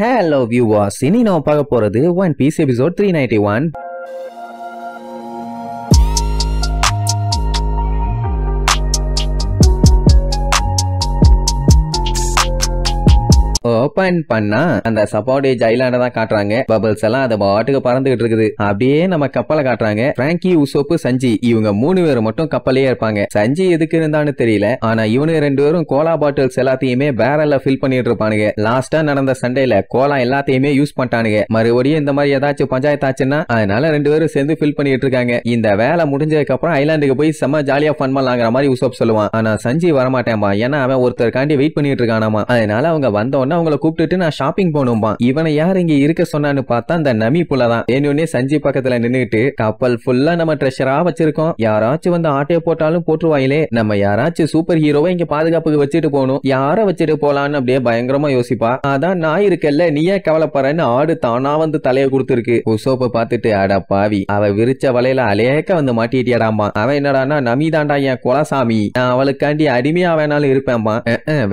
Hello viewers, இனி நம்ம பார்க்க போறது One Piece episode 391. ஓபன் பண்ணா அந்த சப்பாடேஜ் ஐலாண்ட தான் காட்டுறாங்க. பபிள்ஸ் எல்லாம் அது பாட்டுக்கு பறந்துகிட்டு இருக்குது. அப்படியே நம்ம கப்பலை காட்டுறாங்க. பிராங்கி, உசோப்பு, சஞ்சி இவங்க 3 பேரும் மட்டும் கப்பலே இருப்பாங்க. சஞ்சி எதுக்கு இருந்தான்னு தெரியல. ஆனா இவனுக்கு 2 பேரும் கோலா பாட்டில்ஸ் எல்லாத்தையுமே பேரல்ல ஃபில் பண்ணிட்டு இருப்பானுங்க. லாஸ்டா நடந்த சண்டையில கோலா எல்லாத்தையுமே யூஸ் பண்ணிட்டானுங்க. மறுபடியும் இந்த மாதிரி ஏதாச்சும் பஞ்சாயத்து ஆச்சுன்னா அதனால 2 பேரும் சேர்ந்து ஃபில் பண்ணிட்டு இருக்காங்க. இந்த வேலை முடிஞ்சதுக்கு அப்புறம் ஐலாண்டுக்கு போய் செம்ம ஜாலியா ஃபன் பண்ணலாங்கிற மாதிரி உசோப் சொல்லுவான். ஆனா சஞ்சி வரமாட்டேன்பா. ஏன்னா அவன் ஒருத்தருக்காண்டி வெயிட் பண்ணிட்டு இருக்கானாமா. அதனால அவங்க வந்த அவங்கள கூப்பிட்டுட்டு நான் ஷாப்பிங் போகணும்பா. இவனை யார் இங்க இருக்க சொன்னான்னு பார்த்தா அந்த நமி புள்ள தான். வேணும்னே சஞ்சி பக்கத்துல நின்னுட்டு கப்பல் ஃபுல்லா நம்ம ட்ரெஷரா வச்சிருக்கோம், யாராச்சும் வந்து ஆட்டையை போட்டாலும் போட்டுருவாயிலே, நம்ம யாராச்சும் சூப்பர் ஹீரோவை இங்க பாதுகாப்புக்கு வச்சுட்டு போகணும், யார வச்சுட்டு போலான்னு அப்படியே பயங்கரமா யோசிப்பா. அதான் நான் இருக்கல்ல, நீ ஏன் கவலைப்படுறன்னு ஆடு தானா வந்து தலையை கொடுத்துருக்கு. உசோப்ப பார்த்துட்டு அட பாவி, அவ விரிச்ச வலையில அலேக்க வந்து மாட்டிட்டியாடாமா. அவன் என்னடானா நமிதாண்டா என் குலசாமி, நான் அவளுக்காண்டி அடிமையா வேணாலும் இருப்பேன்பா.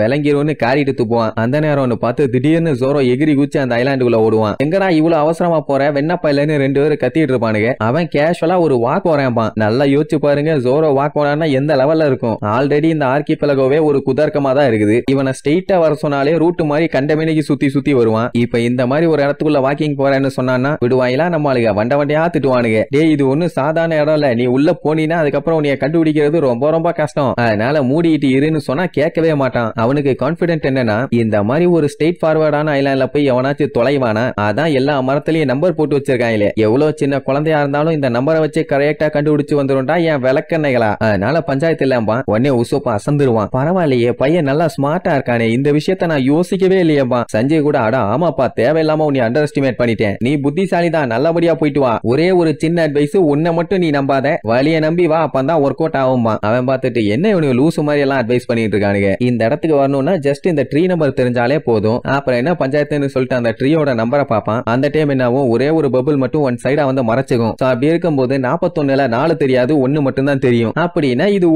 விளங்கிரும்னு காரிட்டு துப்புவான். அந்த நேரம் பார்த்து திடீர்னு ஜோரோ எகிரி குச்சி அந்த ஐலாண்டுக்குள்ள ஓடுவான். எங்கடா இவ்வளவு அவசரமா போற, வெண்ணப்பா இல்லன்னு 2 பேரும் கத்திட்டு இருப்பானுங்க. அவன் கேஷுவலா ஒரு வாக் போறேன்பான். நல்லா யோசிச்சு பாருங்க, ஜோரோ வாக் போறான்னா எந்த லெவல்ல இருக்கும். ஆல்ரெடி இந்த ஆர்கிபெலகோவே ஒரு குதர்க்கமா தான் இருக்குது. இவனை ஸ்ட்ரெயிட்டா வர சொன்னாலே ரூட் மாதிரி கண்டமேனிக்கு சுத்தி சுத்தி வருவான். இப்ப இந்த மாதிரி ஒரு இடத்துக்குள்ள வாக்கிங் போறேன்னு சொன்னான்னா விடுவாயிலா நம்மளுங்க வண்ட வண்டியா திட்டுவானுங்க. டேய் இது ஒண்ணு சாதாரண இடம் இல்ல, நீ உள்ள போனீனா அதுக்கப்புறம் உன்னைய கண்டுபிடிக்கிறது ரொம்ப ரொம்ப கஷ்டம், அதனால மூடிட்டு இருன்னு சொன்னா கேட்கவே மாட்டான். அவனுக்கு கான்பிடென்ட் என்னன்னா இந்த மாதிரி ஒரு ஸ்ட்ரெயிட் ஃபார்வர்டான ஐலாண்ட்ல போய் எவனாச்சும் தொலைவானா, அதான் எல்லா மரத்திலயும் நம்பர் போட்டு வச்சிருக்காங்களே, எவ்வளவு சின்ன குழந்தையா இருந்தாலும் இந்த நம்பரை வச்சு கரெக்டா கண்டுபிடிச்சு வந்துரும்டா என் விளக்கண்ணைகளா. அதனால பஞ்சாயத்து இல்லாம்பா. உடனே உசோப்பா அசந்துருவான். பரவாயில்லையே பையன் நல்லா ஸ்மார்ட்டா இருக்கானே, இந்த விஷயத்த நான் யோசிக்கவே இல்லையேப்பா. சஞ்சய் கூட அடா ஆமாப்பா, தேவையில்லாம உன்னை அண்டர் எஸ்டிமேட் பண்ணிட்டேன், நீ புத்திசாலி தான், நல்லபடியா போயிட்டு வா, ஒரே ஒரு சின்ன அட்வைஸ், உன்னை மட்டும் நீ நம்பாத, வழியை நம்பி வா, அப்பதான் ஒர்க் அவுட் ஆகும்பா. அவன் பார்த்துட்டு என்ன இவனுக்கு லூசு மாதிரி எல்லாம் அட்வைஸ் பண்ணிட்டு இருக்கானுங்க, இந்த இடத்துக்கு வரணும்னா ஜஸ்ட் இந்த ட்ரீ நம்பர் தெரிஞ்சாலே போதும். அப்புறம் என்ன பஞ்சாயத்துன்னு சொல்லிட்டு அந்த ட்ரீயோட நம்பரை பார்ப்பான். அந்த டைம் என்னாவும் ஒரே ஒரு பபிள் மட்டும் ஒன் சைடா வந்து மறைச்சுக்கும். அப்படி இருக்கும்போது 41ல 4 தெரியாது, 1 மட்டும் தான் தெரியும். அப்படின்னா இது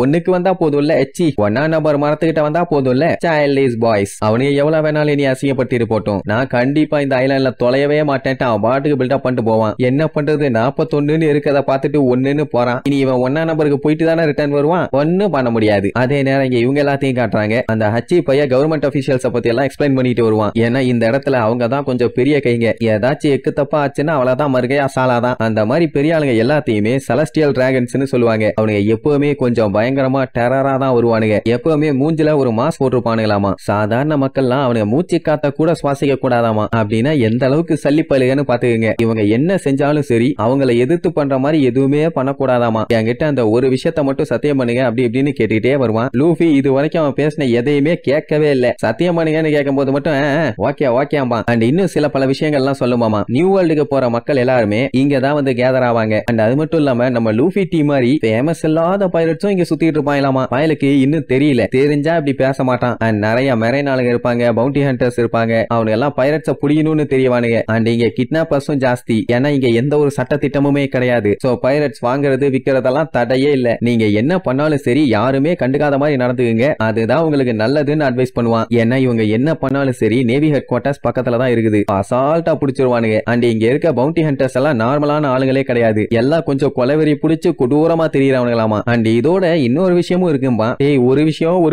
1க்கு வந்தா போதும்ல, எச்சி 1ஆம் நம்பர் மரத்துக்கிட்ட வந்தா போதும்ல, சைல்டிஷ் பாய்ஸ். அவனுக்கு எவ்வளவு வேணாலும் நீ அசிங்கப்பட்டு போட்டோம், நான் கண்டிப்பா இந்த ஐலாண்ட்ல தொலையவே மாட்டேன், அவன் பாட்டுக்கு பில்டப் பண்ணிட்டு போவான். என்ன பண்றது, 41ன்னு இருக்கதை பார்த்துட்டு 1ன்னு போறான். இனி இவன் 1ஆம் நம்பருக்கு போயிட்டு தானே ரிட்டர்ன் வருவான், ஒன்னும் பண்ண முடியாது. அதே நேரம் இங்க இவங்க எல்லாத்தையும் காட்டுறாங்க. அந்த ஹச்சி பைய கவர்மெண்ட் அபிஷியல்ஸ் பத்தி எல்லாம் எக்ஸ்பிளைன் பண்ணிட்டு வருவான். ஏன்னா இந்த இடத்துல அவங்க தான் கொஞ்சம் பெரிய கைங்க, ஏதாச்சும் எக்கு தப்பா ஆச்சுன்னா அவ்வளவுதான் மறுகையா சாலாதான். அந்த மாதிரி பெரிய ஆளுங்க எல்லாத்தையுமே செலஸ்டியல் டிராகன்ஸ்னு சொல்லுவாங்க. அவனுங்க எப்பவுமே கொஞ்சம் பயங்கரமா டெரரா தான் வருவானுங்க. எப்பவுமே மூஞ்சில ஒரு மாஸ்க் போட்டிருப்பானுங்களாமா. சாதாரண மக்கள்லாம் அவனுங்க மூச்சு காத்த கூட சுவாசிக்க கூடாதாமா. அப்படின்னா எந்த அளவுக்கு சல்லிப்பழுகன்னு பாத்துக்கங்க. இவங்க என்ன செஞ்சாலும் சரி அவங்கள எதிர்த்து பண்ற மாதிரி எதுவுமே பண்ணக்கூடாதாமா. என்கிட்ட அந்த ஒரு விஷயத்த மட்டும் சத்தியம் பண்ணுங்க அப்படி இப்படின்னு கேட்டுக்கிட்டே வருவான். லூஃபி இது வரைக்கும் அவன் பேசின எதையுமே கேட்கவே இல்லை. சத்தியம் பண்ணுங்கன்னு கேட்கும் போது மட்டும் ஓகே ஓகேம்பா. அண்ட் இன்னும் சில பல விஷயங்கள்லாம் சொல்லுமாமா. நியூ வேர்ல்டுக்கு போற மக்கள் எல்லாருமே இங்க தான் வந்து கேதர் ஆவாங்க. அண்ட் அது மட்டும் இல்லாம நம்ம லூஃபி டீம் மாதிரி ஃபேமஸ் இல்லாத பைரட்ஸும் இங்க சுத்திட்டு இருப்பாங்களாமா. பயலுக்கு இன்னும் தெரியல, தெரிஞ்சா இப்படி பேச மாட்டான். அண்ட் நிறைய மெரைன் ஆளுங்க இருப்பாங்க, பவுண்டி ஹண்டர்ஸ் இருப்பாங்க, அவங்க எல்லாம் பைரட்ஸ புடிக்கணும்னு தெரியவானுங்க. அண்ட் இங்க கிட்னாப்பர்ஸும் ஜாஸ்தி, ஏன்னா இங்க எந்த ஒரு சட்ட திட்டமுமே கிடையாது. சோ பைரட்ஸ் வாங்குறது விக்கிறதெல்லாம் தடையே இல்ல. நீங்க என்ன பண்ணாலும் சரி யாருமே கண்டுக்காத மாதிரி நடந்துக்குங்க, அதுதான் உங்களுக்கு நல்லதுன்னு அட்வைஸ் பண்ணுவான். ஏன்னா இவங்க என்ன பண்ணாலும் சரி நேவி ஹெட் குவார்டர்ஸ் பக்கத்துல தான் இருக்குது, அசால்ட்டா புடிச்சிருவானுங்க. அண்ட் இங்க இருக்க பவுண்டி ஹண்டர்ஸ் எல்லாம் நார்மலான ஆளுங்களே கிடையாது, எல்லாம் கொஞ்சம் கொலவெறி புடிச்சு கொடூரமா தெரியறவங்களாமா. அண்ட் இதோட இன்னொரு விஷயமும் இருக்கும்பா. ஏய் ஒரு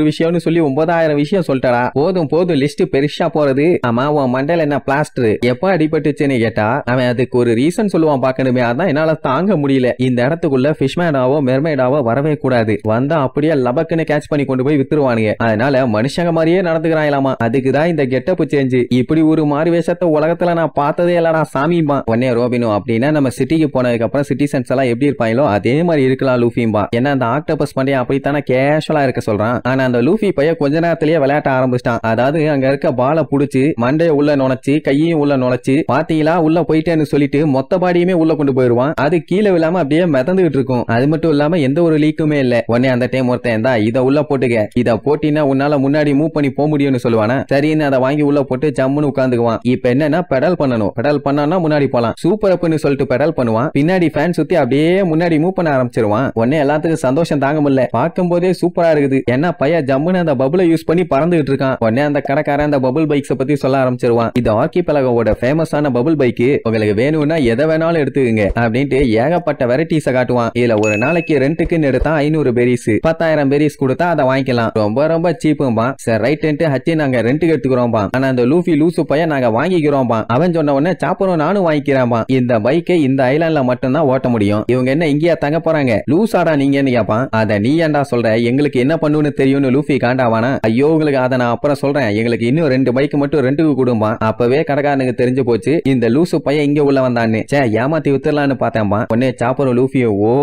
விஷயம்னு சொல்லி 9000 விஷயம் சொல்லிட்டா, போதும் போதும் லிஸ்ட் பெருசா போறது. ஆமா உன் மண்டையில என்ன பிளாஸ்டர் எப்ப அடிபட்டுச்சுன்னு கேட்டா அவன் அதுக்கு ஒரு ரீசன் சொல்லுவான் பாக்கணுமே. அதான் என்னால தாங்க முடியல, இந்த இடத்துக்குள்ள ஃபிஷ்மேனாவோ மெர்மைடாவோ வரவே கூடாது, வந்தா அப்படியே லபக்குன்னு கேட்ச் பண்ணி கொண்டு போய் வித்துருவானுங்க, அதனால மனுஷங்க மாதிரியே நடந்துக்கிறாங்களாமா. அதுக்குதான் இந்த கெட்டப் சேஞ்ச். இப்படி ஒரு மாறு வேஷத்தை உலகத்துல நான் பார்த்ததே இல்லடா சாமிபா. உடனே ரோபினோ அப்படின்னா நம்ம சிட்டிக்கு போனதுக்கு அப்புறம் சிட்டிசன்ஸ் எல்லாம் எப்படி இருப்பாங்களோ அதே மாதிரி இருக்கலாம் லூஃபிம்பா. ஏன்னா அந்த ஆக்டோபஸ் பண்டைய அப்படித்தானே கேஷுவலா இருக்க சொல்றான். ஆனா அந்த லூஃபி பைய கொஞ்ச நேரத்திலேயே விளையாட்ட ஆரம்பிச்சிட்டான். அதாவது அங்க இருக்க பாலை புடிச்சு மண்டைய உள்ள நுழைச்சு கையையும் உள்ள நுழைச்சு பாத்தீங்களா உள்ள போயிட்டேன்னு சொல்லிட்டு மொத்த பாடியுமே உள்ள கொண்டு போயிருவான். அது கீழே விழாம அப்படியே மிதந்துகிட்டு இருக்கும். அது மட்டும் இல்லாம எந்த ஒரு லீக்குமே இல்ல. உடனே அந்த டைம் ஒருத்தன் இதை உள்ள போட்டுக்க, இத போட்டினா உன்னால முன்னாடி மூவ் பண்ணி போக முடியும்னு சொல்லுவானா. சரின்னு அதை வாங்கி உள்ள போட்டு ஜம்முன்னு உட்காந்துக்குவான். இப்ப என்னன்னா பெடல் பண்ணணும். பெடல் பண்ணா முன்னாடி போலாம். சூப்பர் அப்னு சொல்லிட்டு பெடல் பண்ணுவான். பின்னாடி ஃபேன் சுத்தி அப்படியே முன்னாடி மூவ் பண்ண ஆரம்பிச்சிருவான். உடனே எல்லாத்துக்கும் சந்தோஷம் தாங்க முடியல. பார்க்கும் போதே சூப்பரா இருக்குது. ஏன்னா பையன் ஜம்முன்னு அந்த பபுளை யூஸ் பண்ணி பறந்துகிட்டு இருக்கான். உடனே அந்த கடைக்காரன் அந்த பபுள் பைக்ஸ் பத்தி சொல்ல ஆரம்பிச்சிருவான். இது ஆர்கிபெலகோட ஃபேமஸான பபுள் பைக். உங்களுக்கு வேணும்னா எதை வேணாலும் எடுத்துக்கங்க அப்படின்ட்டு ஏகப்பட்ட வெரைட்டிஸ காட்டுவான். இதுல ஒரு நாளைக்கு ரெண்டுக்குன்னு எடுத்தா 500 பெரிஸ், 10,000 பெரிஸ் கொடுத்தா அதை வாங்கிக்கலாம். ரொம்ப ரொம்ப சீப்பும்பா. சரி ரைட்டு ஹச்சி நாங்க ரெண்டுக்கு எடுத்துக்கிறோம்பா. ஆனா அந்த லூஃபி லூசு பையன் நாங்க வாங்கிக்கிறோம்பா. அவன் சொன்ன உடனே சாப்பரும் நானும் வாங்கிக்கிறேன்பா. இந்த பைக்கை இந்த ஐலாண்ட்ல மட்டும்தான் ஓட்ட முடியும். இவங்க என்ன இங்கேயா தங்க போறாங்க? லூசாடா நீங்கன்னு கேப்பான். அத நீ ஏன்டா சொல்ற? எங்களுக்கு என்ன பண்ணுன்னு தெரியும்னு லூஃபி காண்டாவானா. ஐயோ உங்களுக்கு அதை நான் அப்புறம் சொல்றேன். எங்களுக்கு இன்னும் 2 பைக் மட்டும் ரெண்டுக்கு கொடும்பா. அப்பவே கடைக்காரனுக்கு தெரிஞ்சு போச்சு இந்த லூசு பையன் இங்க உள்ள வந்தான்னு. சே ஏமாத்தி வித்துடலான்னு பார்த்தேன்பா. உடனே சாப்பரும் லூஃபியும் ஓ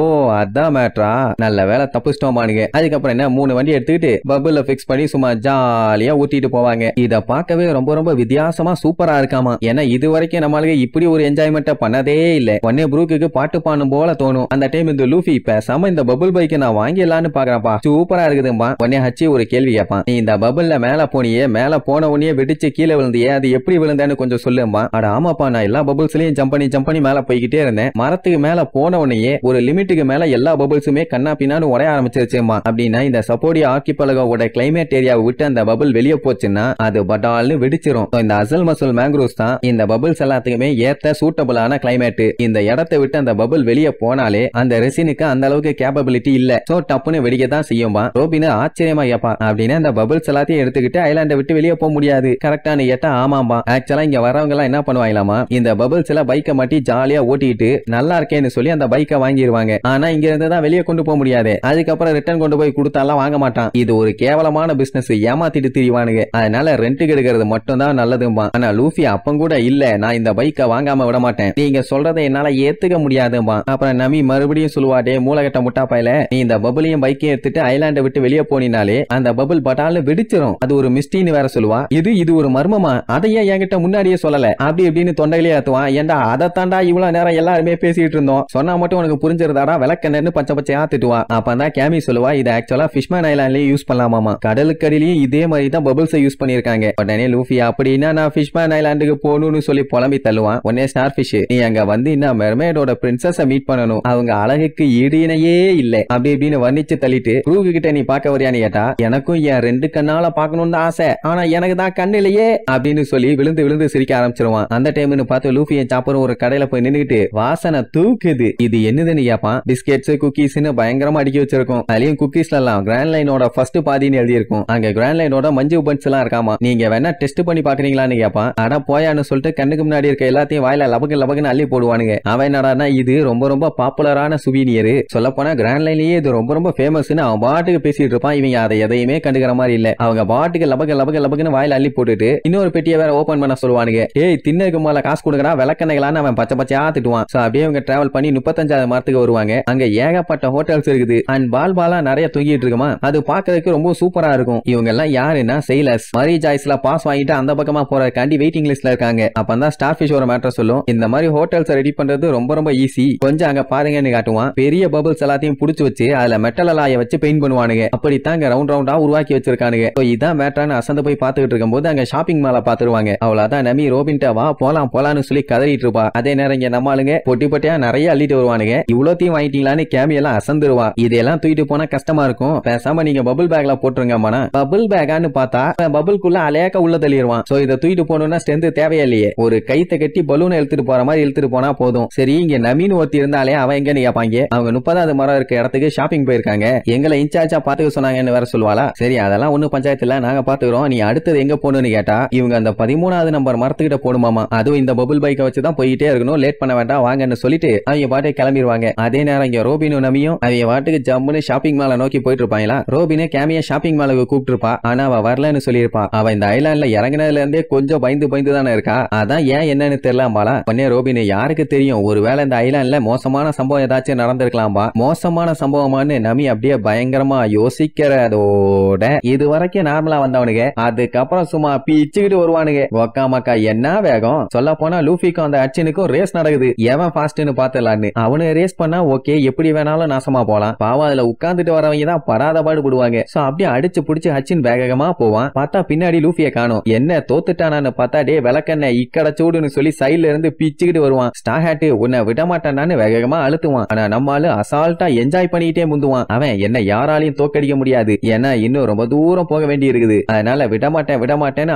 அதான் மேட்ரா, நல்ல வேலை தப்பிச்சிட்டோமானுங்க. அதுக்கப்புறம் என்ன 3 வண்டி எடுத்துக்கிட்டு பபுல்ல பிக்ஸ் பண்ணி சும்மா ஜாலியா ஊத்திட்டு போவாங்க. இத பார்க்கவே ரொம்ப ரொம்ப வித்தியாசமா சூப்பரா இருக்காமா. ஏன்னா இது வரைக்கும் நம்மளுக்கு இப்படி ஒரு என்ஜாய்மெண்ட் பண்ணதே இல்ல. உடனே ப்ரூக்கு பாட்டு பாடும் போல தோணும். அந்த டைம் இந்த லூஃபி பேசாம இந்த பபுள் பைக்கை நான் வாங்கிடலான்னு பாக்குறப்பா, சூப்பரா இருக்குதும்பா. உடனே ஹச்சி ஒரு கேள்வி கேட்பான். நீ இந்த பபுல்ல மேல போனியே, மேல போன உடனே வெடிச்சு கீழே விழுந்தியே, அது எப்படி விழுந்தான்னு கொஞ்சம் சொல்லும்பா. அட ஆமாப்பா, நான் எல்லா பபுள்ஸ்லயும் ஜம்ப் பண்ணி மேல போய்கிட்டே இருந்தேன். மரத்துக்கு மேல போன உடனே ஒரு லிமிட்டுக்கு மேல எல்லா பபுள்ஸுமே கண்ணா பின்னான்னு உடைய ஆரம்பிச்சிருச்சுமா. அப்படின்னா இந்த சப்போடி ஆர்கிபெலகோட கிளைமேட் ஏரியாவை விட்டு அந்த பபுள் வெளியே போச்சுன்னா அது பட்டால்னு வெடிச்சிரும். இந்த அசல் மசல் மேங்க்ரோவ்ஸ் தான் இந்த பபுள்ஸ் எல்லாத்துக்குமே ஏத்த சூட்டபிளான கிளைமேட். இந்த இடத்தை விட்டு அந்த பபுள் வெளியே போனாலே அந்த ரெசினுக்கு அந்த அளவுக்கு கேப்பபிலிட்டி இல்ல. சோ டப்புன்னு வெடிக்க தான் செய்யும்பா. ரோபின் ஆச்சரியமா கேப்பா. அப்படின்னா இந்த பபுள்ஸ் எல்லாத்தையும் எடுத்துக்கிட்டு ஐலாண்டை விட்டு வெளியே போக முடியாது கரெக்டானு கேட்டா ஆமாம்பா. ஆக்சுவலா இங்க வரவங்க எல்லாம் என்ன பண்ணுவாங்களாமா, இந்த பபுள்ஸ் எல்லாம் பைக்கை மாட்டி ஜாலியா ஓட்டிட்டு நல்லா இருக்கேன்னு சொல்லி அந்த பைக்கை வாங்கிடுவாங்க. ஆனா இங்க இருந்து தான் வெளியே கொண்டு போக முடியாது. அதுக்கப்புறம் ரிட்டர்ன் கொண்டு போய் கொடுத்தாலாம் வாங்க மாட்டான். இது ஒரு கேவலமான பிசினஸ், ஏமாத்திட்டு திரிவானுங்க. அதனால ரெண்டுக்கு எடுக்கிறது மட்டும் தான் நல்லதும்பா. ஆனா லூஃபி அப்பம் கூட இல்ல, நான் இந்த பைக்கை வாங்காம விட மாட்டேன், நீங்க சொல்றதை என்னால ஏத்துக்க முடியாதும்பா. அப்புறம் நமி மறுபடியும் சொல்லுவாடே மூலகட்ட முட்டா பையல, நீ இந்த பபுளையும் பைக்கையும் எடுத்துட்டு ஐலாண்டை விட்டு வெளியே போனினாலே அந்த பபுள் பட்டால வெடிச்சிரும், அது ஒரு மிஸ்டின்னு வேற சொல்லுவா. இது ஒரு மர்மமா, அதையே என்கிட்ட முன்னாடியே சொல்லல அப்படி இப்படின்னு தொண்டையிலே ஏத்துவான். ஏண்டா அதை தாண்டா இவ்வளவு நேரம் எல்லாருமே பேசிட்டு இருந்தோம், சொன்னா மட்டும் உனக்கு புரிஞ்சிருந்தாடா விளக்கண்ணு பச்சை பச்சையா திட்டுவா. அப்பதான் கேமி சொல்லுவா, இது ஆக்சுவலா ஃபிஷ்மேன் ஐலாண்ட்லயே யூஸ் பண்ணலாமாமா. கடலுக்கடியிலயும் இதே மாதிரி தான் பபுள்ஸை யூஸ் பண்ணிருக்காங்க. உடனே லூஃபி அப்படின்னா நான் ஃபிஷ்மேன் ஐலாண்டுக்கு போகணும்னு சொல்லி புலம்பி தள்ளுவான். உடனே ஸ்டார் ஃபிஷ், நீ அங்க வந்து இன்னும் மெர்மைடோட பிரின்சஸ மீட் பண்ணணும், அவங்க அழகுக்கு ஈடு இணையே இல்ல அப்படி இப்படின்னு வர்ணிச்சு தள்ளிட்டு ப்ரூக்கு கிட்ட நீ பார்க்க வரியான்னு கேட்டா, எனக்கும் என் 2 கண்ணால பாக்கணும்னு ஆசை, ஆனா எனக்கு தான் கண்ணு இல்லையே அப்படின்னு சொல்லி விழுந்து விழுந்து சிரிக்க ஆரம்பிச்சிருவான். அந்த டைம்னு பார்த்து லூஃபியை சாப்பரும் ஒரு கடையில போய் நின்னுகிட்டு வாசனை தூக்குது, இது என்னதுன்னு கேப்பான். பிஸ்கெட்ஸ் குக்கீஸ்னு பயங்கரமா அடுக்கி வச்சிருக்கும். அதுலயும் குக்கீஸ்ல எல்லாம் கிராண்ட் லைனோட ஃபர்ஸ்ட் பாதின்னு எழுதி இருக்கும். அங்க கிராண்ட் லைனோட மஞ்சு பன்ஸ் எல்லாம் இருக்காமா. நீங்க வேணா டெஸ்ட் பண்ணி பாக்குறீங்களான்னு கேப்பான். அட போயான்னு சொல்லிட்டு கண்ணுக்கு முன்னாடி இருக்க எல்லாத்தையும் வாயில லபக்கு அள்ளி போடுவானுங்க. அவன் என்னடானா இது ரொம்ப ரொம்ப பாப்புலரான சுவீனியர், சொல்ல போனா கிராண்ட் லைன்லயே இது ரொம்ப ரொம்ப ஃபேமஸ்னு அவன் பாட்டுக்கு பேசிட்டு இருப்பான். இவங்க அதை எதையுமே கண்டுக்கிற மாதிரி இல்ல. அவங்க பாட்டுக்கு லபக்குன்னு வாயில அள்ளி போட்டுட்டு இன்னொரு பெட்டியை வேற ஓபன் பண்ண சொல்லுவானுங்க. ஏய் தின்னதுக்கு மேல காசு கொடுக்கறா விளக்கணைகளான்னு அவன் பச்சை பச்சையா திட்டுவான். அப்படியே அவங்க டிராவல் பண்ணி 35வது மரத்துக்கு வருவாங்க. அங்க ஏகப்பட்ட ஹோட்டல்ஸ் இருக்குது அண்ட் பாலா நிறைய தூங்கிட்டு இருக்குமா. அது பாக்குறதுக்கு ரொம்ப சூப்பரா இருக்கும். இவங்க எல்லாம் யாருன்னா செயிலர்ஸ். மரி ஜாய்ஸ்ல பாஸ் வாங்கிட்டு அந்த பக்கமா போறதுக்காண்டி வெயிட்டிங் லிஸ்ட்ல இருக்காங்க. அப்பதான் ஸ்டார் ஃபிஷ் ஒரு மேட்டர் சொல்லும், இந்த மாதிரி ஹோட்டல்ஸ் ரெடி பண்றது ரொம்ப ரொம்ப ஈஸி, கொஞ்சம் அங்க பாருங்கன்னு காட்டுவான். பெரிய பபிள்ஸ் எல்லாத்தையும் புடிச்சு வச்சு அதுல மெட்டல் அலாய வச்சு பெயிண்ட் பண்ணுவானுங்க. அப்படித்தான் ரவுண்ட் ரவுண்டா உருவாக்கி வச்சிருக்கானுங்க. இதான் மேட்டர்னு அசந்து போய் பாத்துக்கிட்டு இருக்கும் போது அங்க ஷாப்பிங் மால பாத்துருவாங்க. அவ்வளவுதான் நம்பி ரோபின்ட்ட வா போலாம்னு சொல்லி கதறிட்டு இருப்பா. அதே நேரம் இங்க நம்மளுங்க பொட்டி பொட்டியா நிறைய அள்ளிட்டு வருவானுங்க. இவ்வளோத்தையும் வாங்கிட்டீங்களான்னு கேமி எல்லாம் அசந்துருவா. இதெல்லாம் தூக்கிட்டு போனா கஷ்டமா இருக்கும், பேசாம நீங்க பபுள் பேக்ல போட்டுருங்க. பபுள் பேக்கான்னு பார்த்தா பபுள்குள்ள அலையாக்க உள்ள தள்ளிடுவான். சோ இதை தூக்கிட்டு போகணும்னா ஸ்ட்ரென்த் தேவையில்லையே, ஒரு கைத்தை கட்டி பலூனை இழுத்துட்டு போற மாதிரி இழுத்துட்டு போனா போதும். சரி இங்க நவீன் ஒருத்தி இருந்தாலே அவன் எங்கன்னு கேட்பாங்க. அவங்க 30வது மரம் இருக்க இடத்துக்கு ஷாப்பிங் போயிருக்காங்க, எங்களை இன்சார்ஜா பாத்துக்க சொன்னாங்கன்னு வேற சொல்லுவாளா. சரி அதெல்லாம் ஒண்ணு பஞ்சாயத்துல நாங்க பாத்துக்கிறோம், நீ அடுத்தது எங்க போகணும்னு கேட்டா இவங்க அந்த 13வது நம்பர் மரத்துக்கிட்ட போடுமாமா. அதுவும் இந்த பபுள் பைக்கை வச்சுதான் போயிட்டே இருக்கணும், லேட் பண்ண வேண்டாம் வாங்கன்னு சொல்லிட்டு அவங்க பாட்டு கிளம்பிடுவாங்க. அதே நேரம் இங்க ரோபினும் நமியும் அவங்க பாட்டுக்கு ஜம்முன்னு ஷாப்பிங் மாலை நோக்கி போயிட்டு இருப்பாங்களா. ரோபினு கேமிய ஷாப்பிங் மாலுக்கு கூப்பிட்டு இருப்பா, ஆனா அவ வரலன்னு சொல்லியிருப்பா. அவ இந்த ஐலாண்ட்ல இறங்கினதுல இருந்தே கொஞ்சம் பயந்து தானே இருக்கா, அதான் ஏன் என்னன்னு தெரியலாம்பாலா. உடனே ரோபினு யாருக்கு தெரியும், ஒருவேளை இந்த ஐலாண்ட்ல மோசமான சம்பவம் ஏதாச்சும் நடந்திருக்கலாம்பா. மோசமான சம்பவமானு நமி அப்படியே பயங்கரமா யோசிக்கிறதோட இது வரைக்கும் நார்மலா வந்தவனுங்க அதுக்கப்புறம் சும்மா பிச்சுக்கிட்டு வருவானுங்க. ஒக்காமக்கா என்ன வேகம், சொல்ல போனா லூஃபிக்கும் அந்த அச்சினுக்கும் ரேஸ் நடக்குது, எவன் ஃபாஸ்ட்னு பாத்துலான்னு. அவனு ரேஸ் பண்ணா ஓகே, எப்படி வேணாலும் நாசமா போலாம். பாவம் அதுல உட்கார்ந்துட்டு வரவங்க தான் படாத பாடுபடுவாங்க. சோ அப்படியே அடிச்சு புடிச்சு ஹச்சின் வேகமா போவான். பார்த்தா பின்னாடி லூஃபிய காணோம். என்ன தோத்துட்டானான்னு பார்த்தா டே விளக்கண்ண இக்கட சூடுன்னு சொல்லி சைடுல இருந்து பிச்சுக்கிட்டு வருவான். ஸ்டார் ஹேட் உன்னை விட மாட்டான்னு வேகமா அழுத்துவான். ஆனா நம்மால அசால்ட்டா என்ஜாய் பண்ணிட்டே முந்துவான். அவன் என்ன யாராலையும் தோக்கடிக்க முடியாது, ஏன்னா இன்னும் ரொம்ப தூரம் போக வேண்டி இருக்குது, அதனால விடமாட்டேன்னு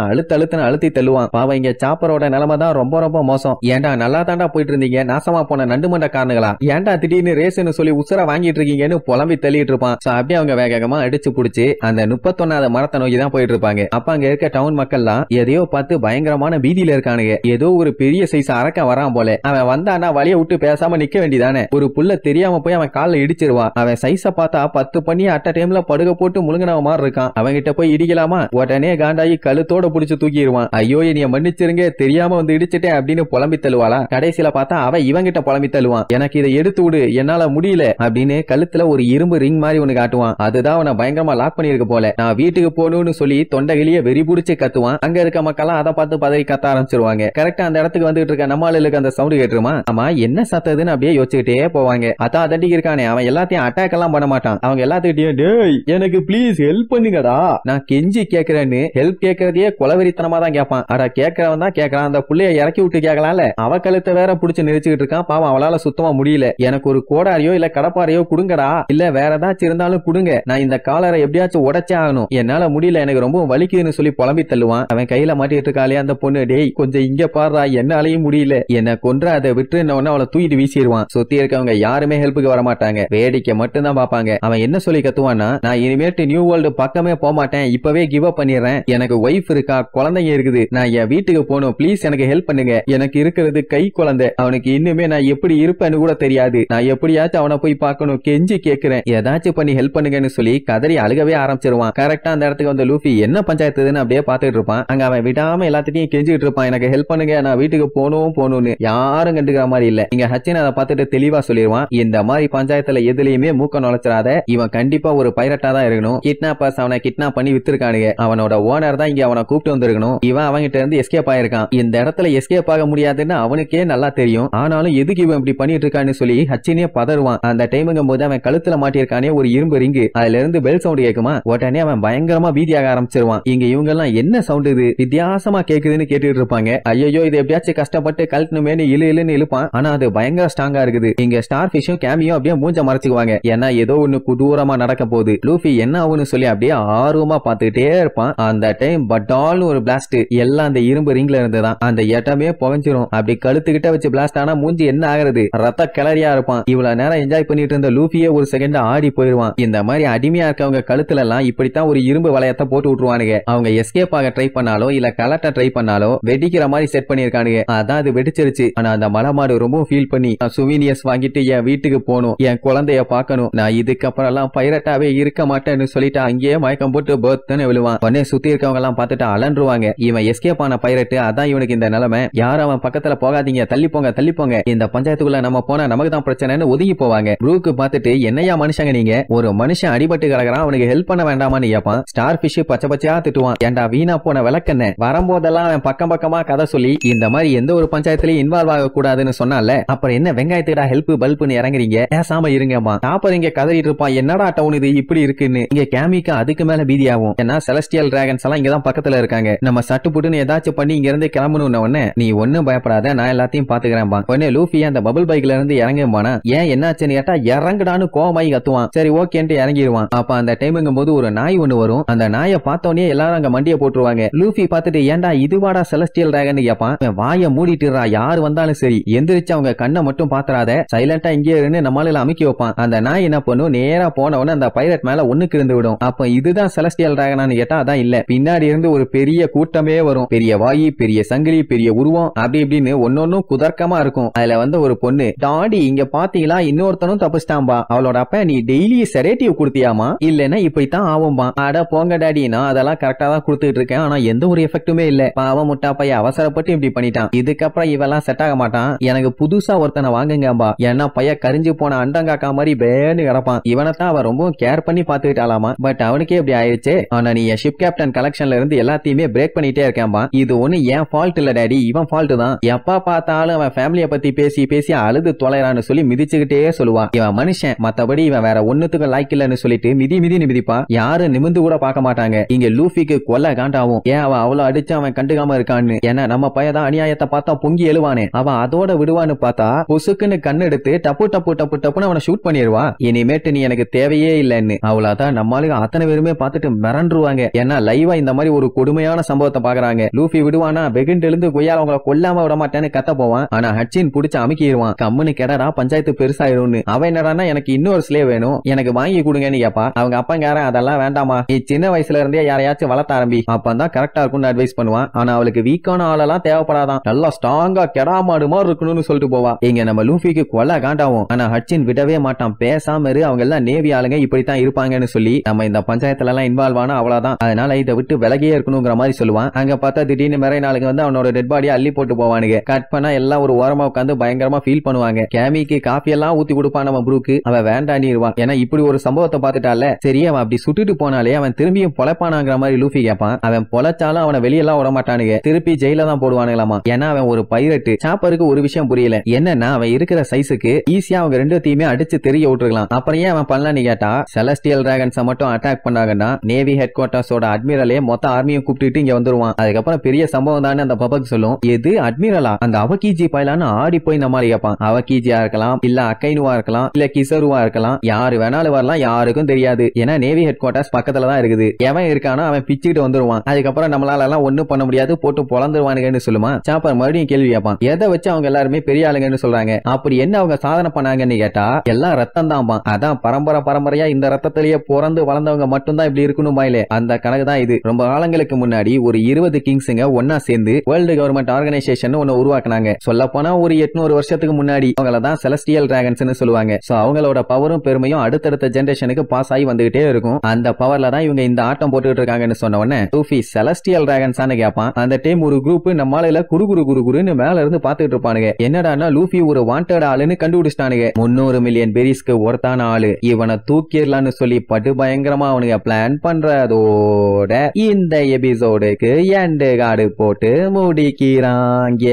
அழுத்தி தள்ளுவான். பாவம் இங்க சாப்பரோட நிலைமை தான் ரொம்ப ரொம்ப மோசம். ஏன்டா நல்லா தாண்டா போயிட்டு இருந்தீங்க, நாசமா போன நண்டு மண்ட காரணங்களா, ஏன்டா திடீர்னு ரேஸ்னு சொல்லி உசுர வாங்கிட்டு இருக்கீங்கன்னு புலம்பி தள்ளிட்டு இருப்பான். அப்படியே அவங்க வேகமா அடிச்சு புடிச்சு அந்த 31வது மரத்தை நோக்கி தான் போயிட்டு இருப்பாங்க. அப்ப அங்க இருக்க டவுன் மக்கள்லாம் எதையோ பார்த்து பயங்கரமான பீதியில இருக்கானுங்க. ஏதோ ஒரு பெரிய சைஸ் அரக்க வரான் போல. அவன் வந்தானா வழிய விட்டு பேசாம நிக்க வேண்டியதானே. ஒரு புள்ள தெரியாம போய் அவன் காலில் இடிச்சிருவான். அவன் சைஸ பார்த்தா 10 பண்ணி அட்ட டைம்ல படுக போட்டு முழுங்கினவ மாதிரி இருக்கான். அவங்கிட்ட போய் இடிக்கலாமா, உடனே காண்டாயி கழுத்தோட புடிச்சு தூக்கிடுவான். ஐயோ என்னைய மன்னிச்சிருங்க, தெரியாம வந்து இடிச்சிட்டேன் அப்படின்னு புலம்பி தள்ளுவாளா. கடைசியில பார்த்தா அவ இவங்கிட்ட புலம்பி தள்ளுவான். எனக்கு இதை எடுத்து விடு, என்னால முடியல அப்படின்னு கழுத்துல ஒரு இரும்பு ரிங் மாதிரி ஒண்ணு காட்டுவான். அதுதான் அவனை பயங்கரமா லாக் பண்ணிருக்கு போல. நான் வீட்டுக்கு போகணும்னு சொல்லி தொண்டைகளிய வெறி புடிச்சு கத்துவான். அங்க இருக்க மக்கள் அதை பார்த்து பதவி கத்த ஆரம்பிச்சிருவாங்க. கரெக்டா அந்த இடத்துக்கு வந்துட்டு இருக்க நம்மளுக்கு அந்த சவுண்ட் கேட்டுருமா. ஆமா என்ன சத்ததுன்னு அப்படியே யோசிச்சுக்கிட்டே போவாங்க. அதான் தண்டிக்கு இருக்கானே அவன் எல்லாத்தையும் அட்டாக் எல்லாம் பண்ண மாட்டான். அவங்க எல்லாத்துக்கிட்டையும் டேய் எனக்கு ப்ளீஸ் ஹெல்ப் பண்ணுங்கடா, நான் கெஞ்சி கேக்குறேன்னு ஹெல்ப் கேட்கறதையே கொலவெறித்தனமா தான் கேட்பான். அட கேட்கறவன் தான் கேட்கறான், அந்த புள்ளைய இறக்கி விட்டு கேட்கலாம்ல. அவ கழுத்தை வேற புடிச்சு நெரிச்சுக்கிட்டு இருக்கான். பாவம் அவளால சுத்தமா முடியல. எனக்கு ஒரு கோடாரியோ இல்ல கடப்பாரையோ குடுங்கடா, இல்ல வேற ஏதாச்சும் இருந்தாலும் குடுங்க, நான் இந்த காலரை எப்படியாச்சும் உடைச்சே ஆகணும், என்னால முடியல, எனக்கு ரொம்ப வலிக்குதுன்னு சொல்லி புலம்பி தள்ளுவான். அவன் கையில மாட்டிட்டு இருக்காளே அந்த பொண்ணு, டேய் கொஞ்சம் இங்க பாடுறா, என்னாலையும் முடியல, என்ன கொன்ற அதை விட்டு அவளை தூக்கிட்டு வீசிடுவான். சுத்தி இருக்கவங்க யாருமே ஹெல்ப்புக்கு வர மாட்டாங்க, வேடிக்கை மட்டும் தான் பாப்பாங்க. அவன் என்ன சொல்லி கத்துவான்னா, நான் இனிமேட்டு நியூ வேர்ல்டு பக்கமே போக மாட்டேன், இப்பவே கிவ் அப் பண்ணிடுறேன், எனக்கு ஒய்ஃப் இருக்கா, குழந்தைங்க இருக்குது, நான் என் வீட்டுக்கு போகணும், ப்ளீஸ் எனக்கு ஹெல்ப் பண்ணுங்க, எனக்கு இருக்கிறது கை குழந்தை, அவனுக்கு இன்னுமே நான் எப்படி இருப்பேன்னு கூட தெரியாது, நான் எப்படியாச்சும் அவனை போய் பார்க்கணும், கெஞ்சி கேட்கிறேன், ஏதாச்சும் பண்ணி ஹெல்ப் பண்ணுங்கன்னு சொல்லி கதறி அழுகவே ஆரம்பிச்சிருவான். கரெக்டா அந்த இடத்துக்கு வந்து லூஃபி என்ன பஞ்சாயத்துன்னு அப்படியே பார்த்துட்டு இருப்பான். அங்க அவன் விடாம எல்லாத்தையும் கெஞ்சிட்டு இருப்பான், எனக்கு ஹெல்ப் பண்ணுங்க, நான் வீட்டுக்கு போகணும்னு. யாரும் கண்டுக்கிற மாதிரி இல்ல. இங்க ஹச்சின் அதை பார்த்துட்டு தெளிவா சொல்லிடுவான், இந்த மாதிரி பஞ்சாயத்துல எதுலயுமே மூக்க நுழைச்சிடாத, இவன் கண்டிப்பா ஒரு பைரட்டா தான் இருக்கணும், கிட்னாப்பர்ஸ் அவனை கிட்னாப் பண்ணி வித்துருக்கானுங்க, அவனோட ஓனர் தான் இங்க அவனை கூப்பிட்டு வந்திருக்கணும், இவன் அவங்கிட்ட இருந்து எஸ்கேப் ஆயிருக்கான், இந்த இடத்துல எஸ்கேப் ஆக முடியாதுன்னு அவனுக்கே நல்லா தெரியும், ஆனாலும் எதுக்கு இவன் இப்படி பண்ணிட்டு இருக்கான்னு சொல்லி ஹச்சினே பதறுவான். அந்த டைமுங்கும் போது அவன் கழுத்துல மாட்டியிருக்கானே ஒரு இரும்பு ரிங்கு, அதுல இருந்து பெல் சவுண்ட் கேக்குமா, உடனே அவன் பயங்கரமா பீதியாக ஆரம்பிச்சிருவான். இங்க இவங்க எல்லாம் என்ன சவுண்ட் இது வித்தியாசமா கேக்குதுன்னு கேட்டுட்டு இருப்பாங்க. ஐயோ இது எப்படியாச்சும் கஷ்டப்பட்டு கழட்டணுமேனு இழுன்னு இழுப்பான். ஆனா அது பயங்கர ஸ்ட்ராங்கா இருக்குது. இங்க ஸ்டார் ஃபிஷும் கேமியும் அப்படியே மூஞ்ச மறைச்சுக்குவாங்க, ஏன்னா ஏதோ ஒண்ணு கொடூரமா நடக்க போகுது. லூஃபி என்ன ஆகும்னு சொல்லி அப்படியே ஆர்வமா பார்த்துக்கிட்டே இருப்பான். அந்த டைம் பட்டால்னு ஒரு பிளாஸ்ட், எல்லாம் அந்த இரும்பு ரிங்ல இருந்துதான். அந்த இடமே புகஞ்சிரும். அப்படி கழுத்துக்கிட்ட வச்சு பிளாஸ்ட் ஆனா மூஞ்சி என்ன ஆகுறது, ரத்த கிளறியா இருப்பான். இவ்வளவு நேரம் என்ஜாய் பண்ணிட்டு இருந்த லூஃபியே ஒரு செகண்ட் ஆடி போயிருவான். இந்த மாதிரி அடிமையா இருக்கவங்க கழுத்துல எல்லாம் இப்படித்தான் ஒரு இரும்பு வளையத்தை போட்டு விட்டுருவானுங்க. அவங்க எஸ்கேப் ஆக ட்ரை பண்ணாலோ இல்ல கலட்ட ட்ரை பண்ணாலோ வெடிக்கிற மாதிரி செட் பண்ணிருக்கானுங்க. அதான் அது வெடிச்சிருச்சு. ஆனா அந்த மலமாடு ரொம்ப ஃபீல் பண்ணி சுவீனியர்ஸ் வாங்கிட்டு என் வீட்டுக்கு போகணும், என் குழந்தைய பார்க்கணும், நான் இதுக்கப்புறம் எல்லாம் பைரட்டாவே இருக்க மாட்டேன்னு சொல்லிட்டு அங்கேயே மயக்கம் போட்டு பர்த்னு விழுவான். உடனே சுத்தி இருக்கவங்க எல்லாம் பார்த்துட்டு அலன்றுவாங்க, இவன் எஸ்கேப் ஆன பைரட்டு, அதான் இவனுக்கு இந்த நிலைமை, யாரும் அவன் பக்கத்துல போகாதீங்க, தள்ளி போங்க, இந்த பஞ்சாயத்துக்குள்ள நம்ம போனா நமக்கு தான் பிரச்சனைன்னு ஒதுங்கி போவாங்க. ப்ரூக்கு பார்த்துட்டு என்னையா மனுஷங்க நீங்க, ஒரு மனுஷன் அடிபட்டு கிடக்குறான், அவனுக்கு ஹெல்ப் பண்ண வேண்டாமான்னு கேட்பான். ஸ்டார் ஃபிஷ் பச்சை பச்சையா திட்டுவான், ஏண்டா வீணா போன விளக்கண்ண, வரும்போதெல்லாம் அவன் பக்கம் பக்கமா கதை சொல்லி இந்த மாதிரி எந்த ஒரு பஞ்சாயத்துலயும் இன்வால்வ் ஆக கூடாதுன்னு சொன்னால, அப்புறம் என்ன வெங்காயத்துடா ஹெல்ப் பல்ப்னு இறங்குறீங்க, பேசாம இருங்கம்மா. டாப்பர் இங்க கதறிட்டு இருப்பான், என்னடா டவுன் இது இப்படி இருக்குன்னு. இங்க கேமிக்கு அதுக்கு மேல பீதியாகும், ஏன்னா செலஸ்டியல் டிராகன்ஸ் எல்லாம் இங்கதான் பக்கத்துல இருக்காங்க, நம்ம சட்டு புட்டுன்னு ஏதாச்சும் பண்ணி இங்க இருந்து கிளம்பணும். உடனே நீ ஒன்னும் பயப்படாத, நான் எல்லாத்தையும் பாத்துக்கிறேன். உடனே லூஃபி அந்த பபிள் பைக்ல இருந்து இறங்குவானா, ஏன் என்னாச்சுன்னு கேட்டா இறங்குடான்னு கோமாயி கத்துவான். சரி ஓகேன்ட்டு இறங்கிடுவான். அப்ப அந்த டைமுங்கும் போது ஒரு நாய் ஒண்ணு வரும். அந்த நாயை பார்த்தோன்னே எல்லாரும் அங்க மண்டிய போட்டுருவாங்க. லூஃபி பார்த்துட்டு ஏன்டா இதுவாடா செலஸ்டியல் டிராகன் கேட்பான். வாயை மூடிட்டுறா, யாரு வந்தாலும் சரி எந்திரிச்சு அவங்க கண்ணை மட்டும் பாத்துறாத, சைலண்டா இங்கே இருந்து நம்மளால அமைக்க வைப்பான். அந்த நாய் என்ன பண்ணும், நேரா போனவன அந்த பைரட் மேல ஒண்ணுக்கு இருந்து விடும். அப்ப இதுதான் செலஸ்டியல் டிராகனான்னு கேட்டா அதான் இல்ல, பின்னாடி இருந்து ஒரு பெரிய கூட்டமே வரும். பெரிய வாயி, பெரிய சங்கிலி, பெரிய உருவம், அப்படி இப்படின்னு ஒன்னொன்னும் குதர்க்கமா இருக்கும். அதுல வந்து ஒரு பொண்ணு, டாடி இங்க பாத்தீங்களா இன்னொருத்தனும் தப்பிச்சிட்டான்பா, அவளோட அப்ப நீ டெய்லி செரேட்டிவ் கொடுத்தியாமா, இல்லன்னா இப்படித்தான் ஆகும்பா. அட போங்க டாடி, நான் அதெல்லாம் கரெக்டா தான் கொடுத்துட்டு இருக்கேன், ஆனா எந்த ஒரு எஃபெக்ட்டுமே இல்ல. பாவம் முட்டா பையன் அவசரப்பட்டு இப்படி பண்ணிட்டான், இதுக்கப்புறம் இவெல்லாம் செட் ஆக மாட்டான், எனக்கு புதுசா ஒருத்தனை வாங்குங்கம்பா, ஏன்னா பையன் கரிஞ்சு போன அண்டங்காக்கா மாதிரி பேன்னு கிடப்பான். இவனைத்தான் அவன் ரொம்ப கேர் பண்ணி பாத்துக்கிட்டாலாமா, பட் அவனுக்கே இப்படி ஆயிடுச்சு. ஆனா நீ ஷிப் கேப்டன் கலெக்ஷன்ல இருந்து எல்லாத்தையுமே பிரேக் பண்ணிட்டே இருக்கேன்பா, இது ஒண்ணு என் ஃபால்ட் இல்ல டாடி, இவன் ஃபால்ட் தான். எப்ப பார்த்தாலும் அவன் ஃபேமிலியை பத்தி பேசி பேசி அழுது தொலைறான்னு சொல்லி மிதிச்சுக்கிட்டே சொல்லுவான். இவன் மனுஷன், மத்தபடி இவன் வேற ஒண்ணுத்துக்கு லாய்க்கு இல்லன்னு சொல்லிட்டு மிதின்னு மிதிப்பா, யாரும் நிமிந்து கூட பார்க்க மாட்டாங்க. இங்க லூஃபி லூஃபிக்கு கொல்ல காண்டாவும். ஏன் அவன் அவ்வளவு அடிச்சு அவன் கண்டுக்காம இருக்கான்னு. ஏன்னா நம்ம பையதான் அநியாயத்தை பார்த்தா பொங்கி எழுவானே, அவன் அதோட விடுவான்னு பார்த்தா புசுக்குன்னு கண்ணு எடுத்து டப்பு டப்பு டப்பு டப்புன்னு அவனை ஷூட் பண்ணிடுவான். இனிமேட்டு நீ எனக்கு தேவையே இல்லைன்னு. அவ்வளவுதான் நம்மளுக்கு அத்தனை பேருமே பார்த்துட்டு மிரண்டுருவாங்க. ஏன்னா லைவா இந்த மாதிரி ஒரு கொடுமையான சம்பவத்தை பாக்குறாங்க. லூஃபி விடுவானா வெகுண்டு எழுந்து கொய்யால அவங்கள கொல்லாம விட மாட்டேன்னு கத்த போவான். ஆனா ஹட்சின் புடிச்சு அமுக்கிடுவான். கம்முன்னு கெடரா பஞ்சாயத்து பெருசாயிரும்னு. அவன் என்னடான்னா எனக்கு இன்னொரு ஸ்லேவ் வேணும், எனக்கு வாங்கி கொடுங்கன்னு கேப்பா. அவங்க அப்பங்காரன் அதெல்லாம் வேண்டாமா, நீ சின்ன வயசுல இருந்தே யாரையாச்சும் வளர்த்த ஆரம்பி, அப்பதான் கரெக்டா இருக்கும்னு அட்வைஸ் பண்ணுவான். ஆனா அவளுக்கு வீக்கான ஆளெல்லாம் தேவைப்படாதான், நல்லா ஸ்ட்ராங்கா கெடாமாடு மாதிரி இருக்கணும்னு சொல்லிட்டு போவா. இங்க நம்ம லூஃபிக்கு கொல்ல காண்டாவும். ஆனா ஹட்சின் விடவே மாட்டான். பேசாம இரு, அவங்க எல்லாம் நேவி ஆளுங்க இப்படித்தான் இருப்பாங்கன்னு சொல்லி நம்ம இந்த பஞ்சாயத்துல எல்லாம் இன்வால்வ் ஆனா அவ்வளவுதான், அதனால இதை விட்டு விலகியே இருக்கணுங்கிற மாதிரி சொல்லுவான். அங்க பார்த்தா திடீர்னு மேரை நாளுக்கு வந்து அவனோட டெட் பாடியை அள்ளி போட்டு போவானுங்க. கட் பண்ணா எல்லாம் ஒரு ஓரமா உட்காந்து பயங்கரமா ஃபீல் பண்ணுவாங்க. கேமிக்கு காஃபி எல்லாம் ஊத்தி கொடுப்பான் நம்ம ப்ரூக்கு. அவன் வேண்டாண்டிடுவான். ஏன்னா இப்படி ஒரு சம்பவத்தை பார்த்துட்டால, சரி அவன் அப்படி சுட்டுட்டு போனாலே அவன் திரும்பியும் பொழைப்பானாங்கிற மாதிரி லூஃபி கேட்பான். அவன் பொழைச்சாலும் அவனை வெளியெல்லாம் விட மாட்டானுங்க, திருப்பி ஜெயில தான் போடுவானுங்களாமா. ஏன்னா அவன் ஒரு பைரட்டு. சாப்பருக்கு ஒரு விஷயம் புரியல, என்னன்னா அவன் இருக்கிற சைஸுக்கு ஈஸியா அவங்க ரெண்டுத்தையுமே அடிச்சு தெரிய விட்டுருக்கலாம். அப்புறம் ஏன் அவன் பண்ணலான்னு கேட்டா, செலஸ்டியல் டிராகன்ஸை மட்டும் அட்டாக் பண்ணாங்கன்னா நேவி ஹெட் குவார்டர்ஸோட அட்மிரலே மொத்த ஆர்மியும் கூப்பிட்டு இங்க வந்துருவான். அதுக்கப்புறம் பெரிய சம்பவம் தானே அந்த பபக் சொல்லும். எது அட்மிரலா, அந்த அவகீஜி பையலான்னு ஆடி போய் இந்த மாதிரி கேட்பான். அவகீஜியா இருக்கலாம், இல்ல அக்கைனுவா இருக்கலாம், இல்ல கிசருவா இருக்கலாம், யாரு வேணாலும் வரலாம், யாருக்கும் தெரியாது. ஏன்னா நேவி ஹெட் குவார்டர்ஸ் பக்கத்துல தான் இருக்குது. எவன் இருக்கானோ அவன் பிச்சுட்டு வந்துருவான். அதுக்கப்புறம் நம்மளால எல்லாம் ஒண்ணும் பண்ண முடியாது, போட்டு பொழந்துருவானுங்கன்னு சொல்லுமா. சாப்பர் மறுபடியும் கேள்வி கேட்பான், எதை வச்சு அவங்க எல்லாருமே பெரிய ஆளுங்கன்னு சொல்றாங்க, அப்படி என்ன அவங்க சாதனை பண்ணாங்கன்னு கேட்டா, எல்லாம் ரத்தம் தான். அதான் பரம்பரையா இந்த ரத்தத்திலேயே பிறந்து வளர்ந்தவங்க மட்டும்தான் இப்படி இருக்கணும் பாயிலே, அந்த கணக்கு தான் இது. ரொம்ப காலங்களுக்கு முன்னாடி ஒரு 20 கிங்ஸுங்க ஒன்னா சேர்ந்து வேர்ல்டு கவர்மெண்ட் ஆர்கனைசேஷன் ஒன்னு உருவாக்குனாங்க. சொல்ல போனா ஒரு 800 வருஷத்துக்கு முன்னாடி. அவங்கள தான் செலஸ்டியல் டிராகன்ஸ் சொல்லுவாங்க. சோ அவங்களோட பவரும் பெருமையும் அடுத்தடுத்த ஜெனரேஷனுக்கு பாஸ் ஆகி வந்துகிட்டே இருக்கும். அந்த பவர்ல தான் இவங்க இந்த ஆட்டம் போட்டுட்டு இருக்காங்கன்னு சொன்ன உடனே லூஃபி செலஸ்டியல் டிராகன்ஸான்னு கேட்பான். அந்த டைம் ஒரு குரூப் நம்மால குறுகுறுன்னு மேல இருந்து பாத்துட்டு இருப்பானுங்க. என்னடான்னா லூஃபி ஒரு வாண்டட் ஆளுன்னு கண்டுபிடிச்சிட்டானுங்க. 300 மில்லியன் பெரிஸ்க்கு ஒருத்தான ஆளு, இவனை தூக்கிடலான்னு சொல்லி படு பயங்கரமா அவனுங்க பிளான் பண்றதோட இந்த எபிசோடுக்கு எண்டு கார்டு போட்டு முடிக்கிறாங்க.